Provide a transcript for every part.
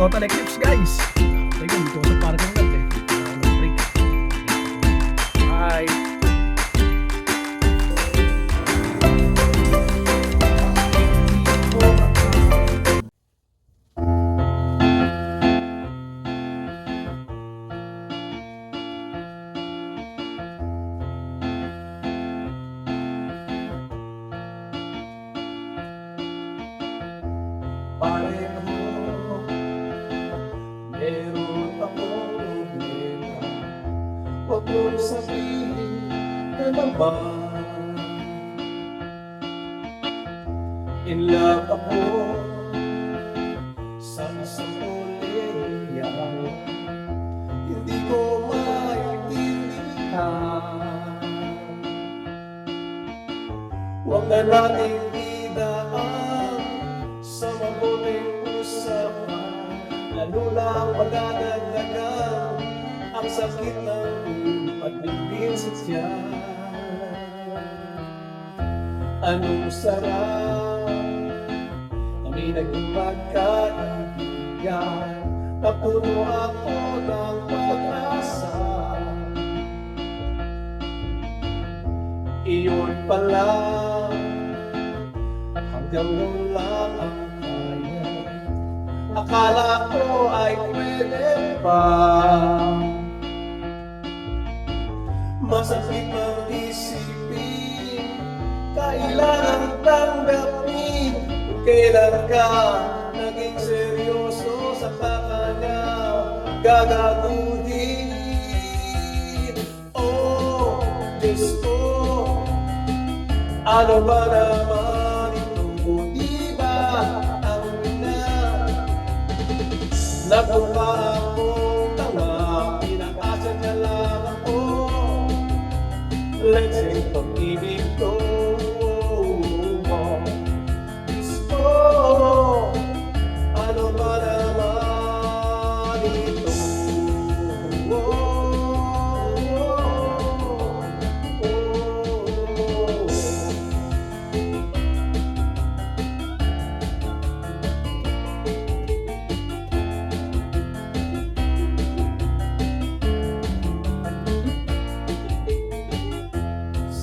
Total Eclipse guys. Teka, dito ko sa parking lot eh. Ako ng break. Bye. Pareho, meron akong problema. Huwag mong sabihin na naman in love ako sa isang uliyan. Hindi ko maintindihan. Huwag na natin idaan sa mabuting usapan, lalo lang magdadagdagan ang sakit ng pagbibig sa tiyan. Anong sarap kami naging magkaibigan, napuno ako ng pag-asa. Iyon pala, hanggang noon lang ang kaya. Akala ko ay pwede pa. Masakit ang isipin, kailangan tanggapin kung kailan ka naging seryoso sa kanya gagaguhin. Oh, Diyos ko, ano ba naman ito? Di ba ang ina? Nagmukha akong tanga, pinakasa niya lang ako. Let's sing pag-ibig ko. Diyos ko, ano ba naman ito?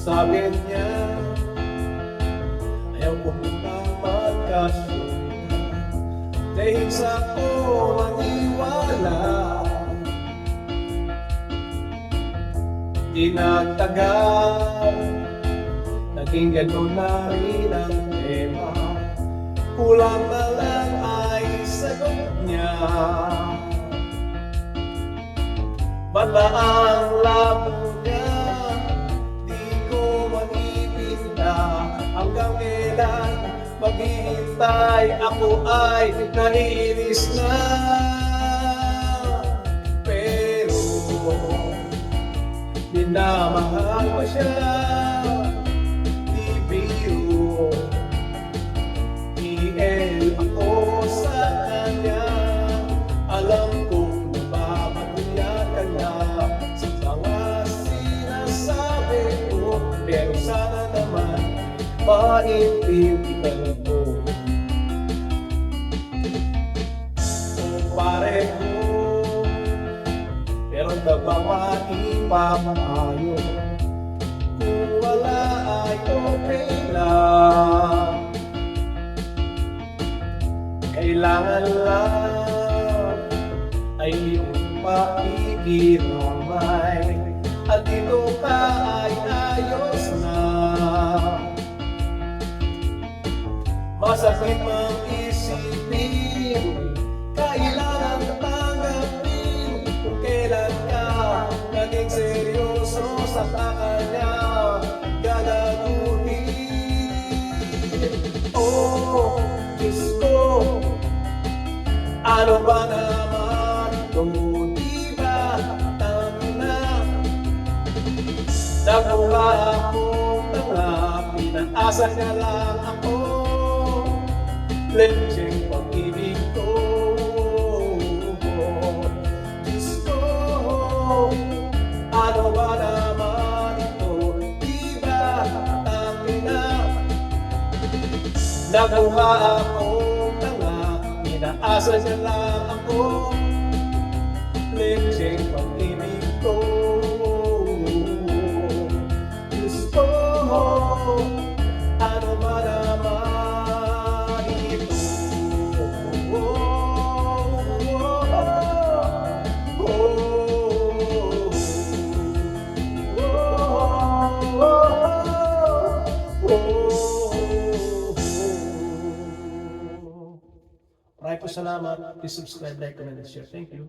Sabi niya, ayaw ko munang magkasyon, dahil sa ko maniwala. Di nagtagal, naging gano'n na rin ang tema. Kulang na lang ay sagot niya. Ba't ba ang labo niya? Hanggang kailan maghihintay, ako ay naiinis na. Pero minamahal pa siya, di biro. IL ako sa kanya, alam kong nababatuyan ka na sa mga sinasabi ko, pero sana naman maintindihan mo. Kung pareho, pero ba maipapaayo? Kung wala ay okay lang. Kailangan lang ay iyong pakikiramay, at dito ka ay ayos na. Masakit mang isipin, kailangan tanggapin kung kailan ka naging seryoso sa kanya gagaguhin. Oh, Diyos ko, ano ba naman ito? Di ba tama na? Nagmukha akong tanga, pinaasa niya lang ako. Lecheng pag-ibig ko. Diyos ko, ano ba naman ito? Di ba tangina? Nagmukha akong tanga, Asa niya lang ako, lecheng pag-ibig ko. Gusto mo, ano ba naman ito? Maraming po salamat. Please subscribe, like, comment, and share. Thank you.